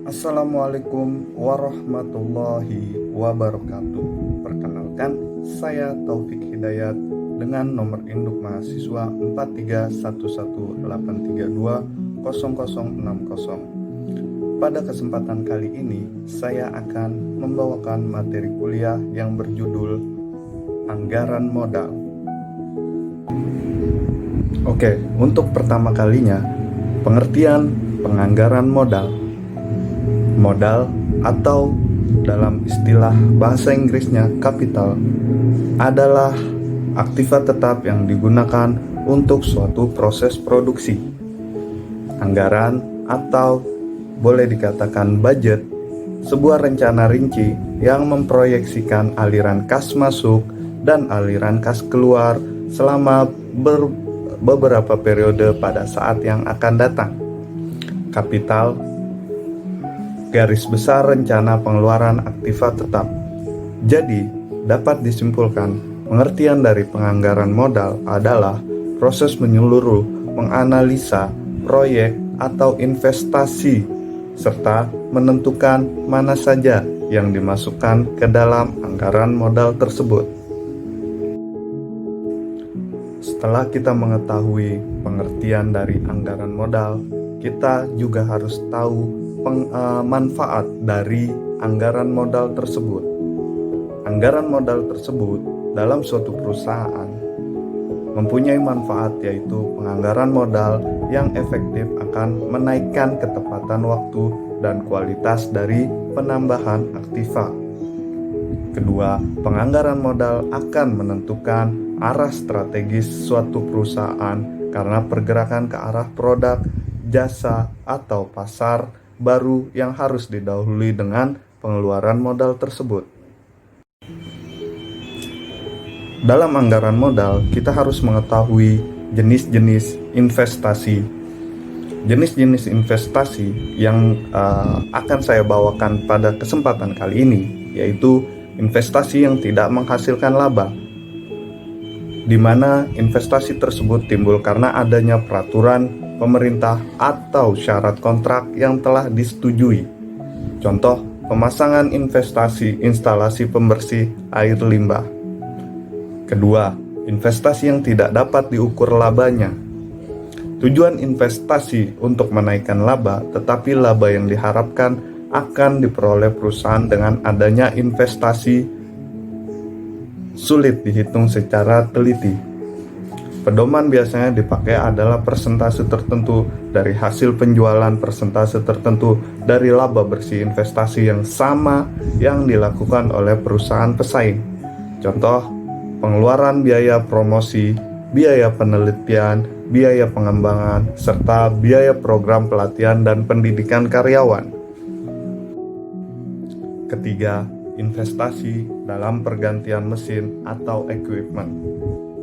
Assalamualaikum warahmatullahi wabarakatuh. Perkenalkan, saya Taufik Hidayat dengan nomor induk mahasiswa 431183200060. Pada kesempatan kali ini, saya akan membawakan materi kuliah yang berjudul Anggaran Modal. Oke, untuk pertama kalinya, pengertian penganggaran modal. Modal atau dalam istilah bahasa Inggrisnya capital adalah aktiva tetap yang digunakan untuk suatu proses produksi. Anggaran atau boleh dikatakan budget, sebuah rencana rinci yang memproyeksikan aliran kas masuk dan aliran kas keluar selama beberapa periode pada saat yang akan datang. Kapital garis besar rencana pengeluaran aktiva tetap. Jadi, dapat disimpulkan, pengertian dari penganggaran modal adalah proses menyeluruh, menganalisa proyek atau investasi, serta menentukan mana saja yang dimasukkan ke dalam anggaran modal tersebut. Setelah kita mengetahui pengertian dari anggaran modal, kita juga harus tahu manfaat dari anggaran modal tersebut. Anggaran modal tersebut dalam suatu perusahaan mempunyai manfaat, yaitu penganggaran modal yang efektif akan menaikkan ketepatan waktu dan kualitas dari penambahan aktiva. Kedua, penganggaran modal akan menentukan arah strategis suatu perusahaan karena pergerakan ke arah produk, jasa, atau pasar baru yang harus didahului dengan pengeluaran modal tersebut. Dalam anggaran modal, kita harus mengetahui jenis-jenis investasi. Jenis-jenis investasi yang akan saya bawakan pada kesempatan kali ini, yaitu investasi yang tidak menghasilkan laba, di mana investasi tersebut timbul karena adanya peraturan pemerintah atau syarat kontrak yang telah disetujui. Contoh, pemasangan investasi instalasi pembersih air limbah. Kedua, investasi yang tidak dapat diukur labanya. Tujuan investasi untuk menaikkan laba, tetapi laba yang diharapkan akan diperoleh perusahaan dengan adanya investasi sulit dihitung secara teliti. Pedoman biasanya dipakai adalah persentase tertentu dari hasil penjualan, persentase tertentu dari laba bersih investasi yang sama yang dilakukan oleh perusahaan pesaing. Contoh, pengeluaran biaya promosi, biaya penelitian, biaya pengembangan, serta biaya program pelatihan dan pendidikan karyawan. Ketiga, investasi dalam pergantian mesin atau equipment.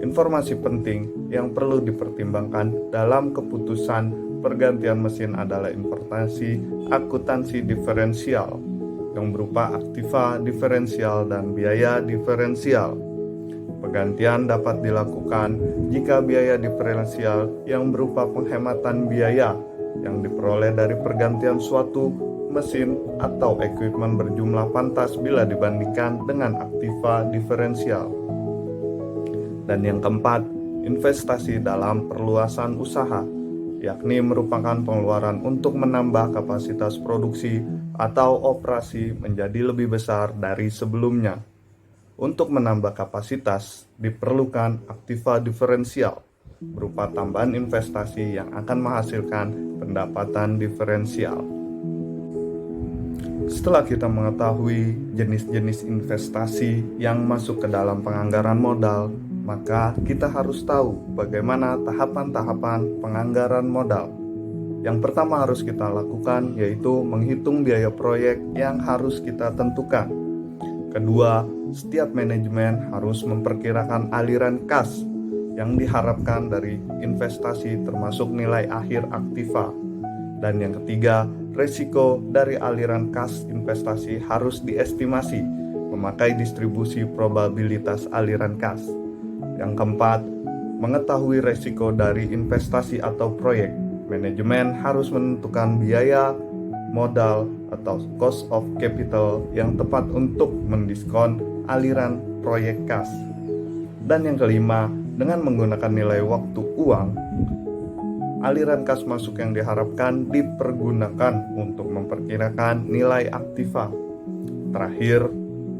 Informasi penting yang perlu dipertimbangkan dalam keputusan pergantian mesin adalah informasi akuntansi diferensial yang berupa aktiva diferensial dan biaya diferensial. Pergantian dapat dilakukan jika biaya diferensial yang berupa penghematan biaya yang diperoleh dari pergantian suatu mesin atau equipment berjumlah pantas bila dibandingkan dengan aktiva diferensial. Dan yang keempat, investasi dalam perluasan usaha, yakni merupakan pengeluaran untuk menambah kapasitas produksi atau operasi menjadi lebih besar dari sebelumnya. Untuk menambah kapasitas, diperlukan aktiva diferensial, berupa tambahan investasi yang akan menghasilkan pendapatan diferensial. Setelah kita mengetahui jenis-jenis investasi yang masuk ke dalam penganggaran modal, maka kita harus tahu bagaimana tahapan-tahapan penganggaran modal. Yang pertama harus kita lakukan yaitu menghitung biaya proyek yang harus kita tentukan. Kedua, setiap manajemen harus memperkirakan aliran kas yang diharapkan dari investasi termasuk nilai akhir aktiva. Dan yang ketiga, resiko dari aliran kas investasi harus diestimasi memakai distribusi probabilitas aliran kas. Yang keempat, mengetahui resiko dari investasi atau proyek. Manajemen harus menentukan biaya modal atau cost of capital yang tepat untuk mendiskon aliran proyek kas. Dan yang kelima, dengan menggunakan nilai waktu uang, aliran kas masuk yang diharapkan dipergunakan untuk memperkirakan nilai aktiva. Terakhir,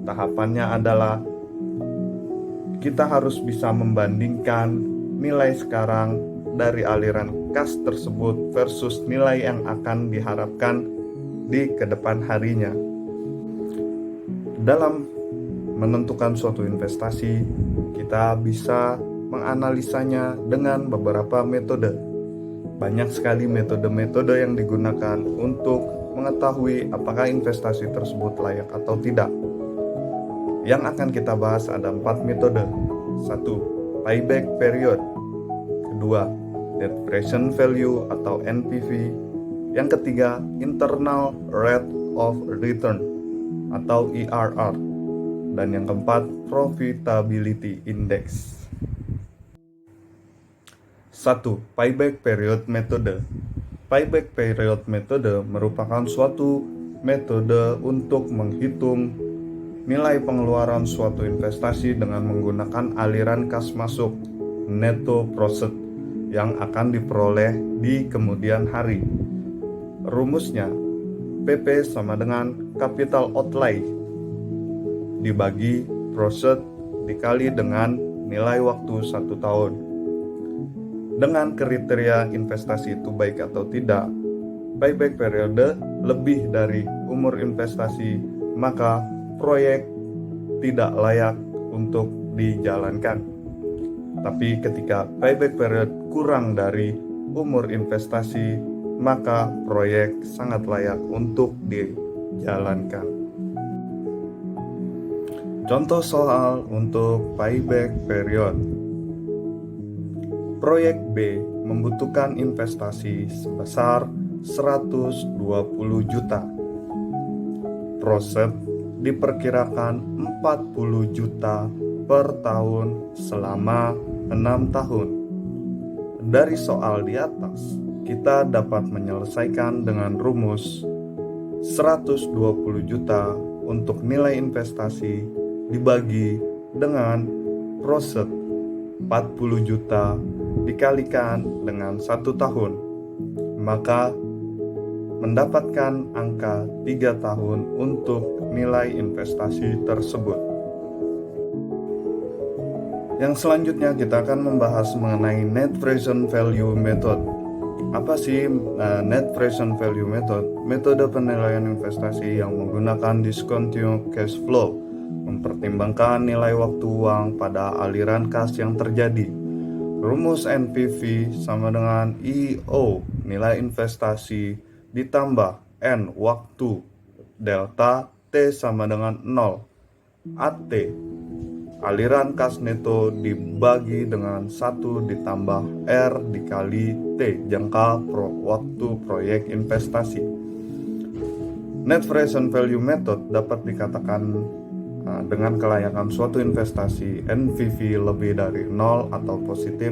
tahapannya adalah kita harus bisa membandingkan nilai sekarang dari aliran kas tersebut versus nilai yang akan diharapkan di kedepan harinya. Dalam menentukan suatu investasi, kita bisa menganalisanya dengan beberapa metode. Banyak sekali metode-metode yang digunakan untuk mengetahui apakah investasi tersebut layak atau tidak. Yang akan kita bahas ada 4 metode. 1. Payback period. Kedua, net present value atau NPV. Yang ketiga, internal rate of return atau IRR. Dan yang keempat, profitability index. 1. Payback period method. Payback period metode merupakan suatu metode untuk menghitung nilai pengeluaran suatu investasi dengan menggunakan aliran kas masuk netto proceed yang akan diperoleh di kemudian hari. Rumusnya, PP sama dengan capital outlay dibagi proceed dikali dengan nilai waktu 1 tahun. Dengan kriteria investasi itu baik atau tidak, payback periode lebih dari umur investasi, maka proyek tidak layak untuk dijalankan. Tapi ketika payback period kurang dari umur investasi, maka proyek sangat layak untuk dijalankan. Contoh soal untuk payback period. Proyek B membutuhkan investasi sebesar 120 juta. Proset diperkirakan 40 juta per tahun selama 6 tahun. Dari soal di atas, kita dapat menyelesaikan dengan rumus 120 juta untuk nilai investasi dibagi dengan proset 40 juta dikalikan dengan 1 tahun, maka mendapatkan angka 3 tahun untuk nilai investasi tersebut. Yang selanjutnya kita akan membahas mengenai net present value method. Apa sih net present value method? Metode penilaian investasi yang menggunakan discontinued cash flow, mempertimbangkan nilai waktu uang pada aliran kas yang terjadi. Rumus NPV sama dengan IO, nilai investasi, ditambah N waktu, delta T sama dengan 0. AT, aliran kas neto dibagi dengan 1 ditambah R dikali T, jangka waktu proyek investasi. Net present value method dapat dikatakan dengan kelayakan suatu investasi NPV lebih dari 0 atau positif,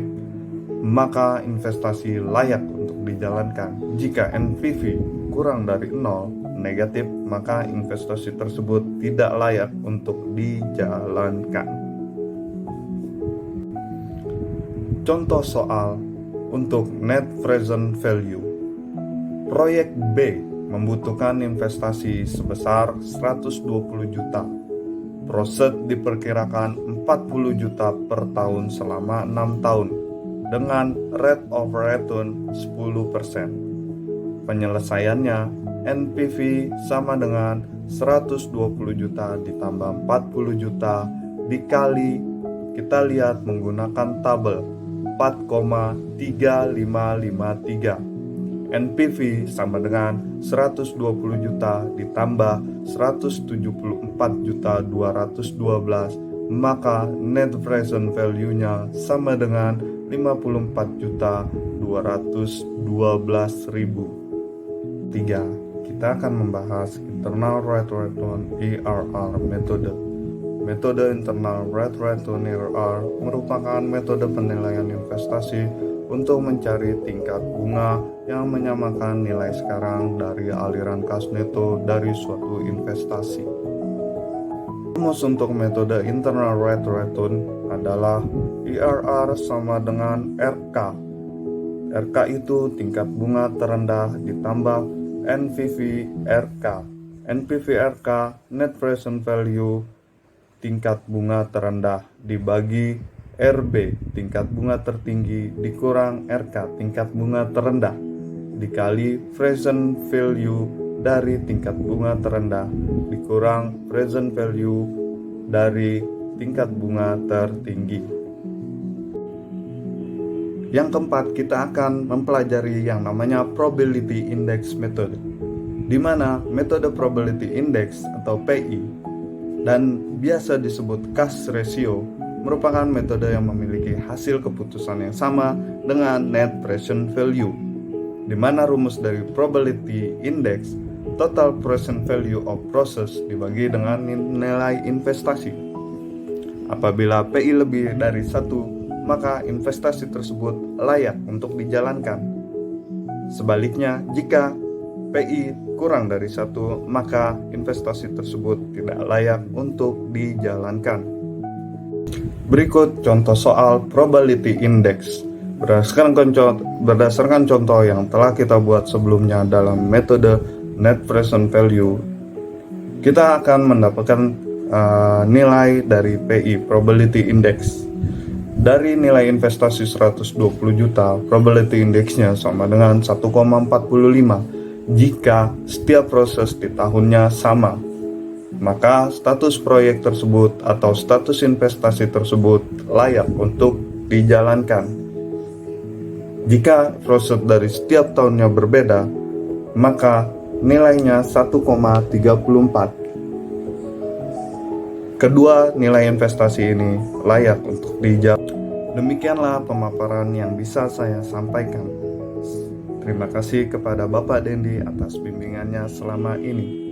maka investasi layak untuk dijalankan. Jika NPV kurang dari 0, negatif, maka investasi tersebut tidak layak untuk dijalankan. Contoh soal untuk net present value. Proyek B membutuhkan investasi sebesar 120 juta. Proset diperkirakan 40 juta per tahun selama 6 tahun dengan rate of return 10%. Penyelesaiannya, NPV sama dengan 120 juta ditambah 40 juta dikali, kita lihat menggunakan tabel 4,3553. NPV sama dengan 120 juta ditambah 174 juta 212, maka net present value-nya sama dengan 54 juta 212.000. 3. Kita akan membahas internal rate of return IRR metode. Metode internal rate of return IRR merupakan metode penilaian investasi untuk mencari tingkat bunga yang menyamakan nilai sekarang dari aliran kas neto dari suatu investasi. Rumus untuk metode internal rate return adalah IRR sama dengan RK. RK itu tingkat bunga terendah ditambah NPV RK. NPV RK, net present value, tingkat bunga terendah dibagi RB, tingkat bunga tertinggi, dikurang RK, tingkat bunga terendah, dikali present value dari tingkat bunga terendah, dikurang present value dari tingkat bunga tertinggi. Yang keempat, kita akan mempelajari yang namanya probability index method, di mana metode probability index atau PI dan biasa disebut Cash ratio merupakan metode yang memiliki hasil keputusan yang sama dengan net present value, di mana rumus dari probability index total present value of process dibagi dengan nilai investasi. Apabila PI lebih dari 1, maka investasi tersebut layak untuk dijalankan. Sebaliknya, jika PI kurang dari 1, maka investasi tersebut tidak layak untuk dijalankan. Berikut contoh soal probability index. Berdasarkan contoh yang telah kita buat sebelumnya dalam metode net present value, kita akan mendapatkan nilai dari PI, probability index. Dari nilai investasi 120 juta, probability indexnya sama dengan 1,45 jika setiap proses di tahunnya sama. Maka status proyek tersebut atau status investasi tersebut layak untuk dijalankan. Jika proses dari setiap tahunnya berbeda, maka nilainya 1,34. Kedua nilai investasi ini layak untuk dijalankan. Demikianlah pemaparan yang bisa saya sampaikan. Terima kasih kepada Bapak Dendi atas bimbingannya selama ini.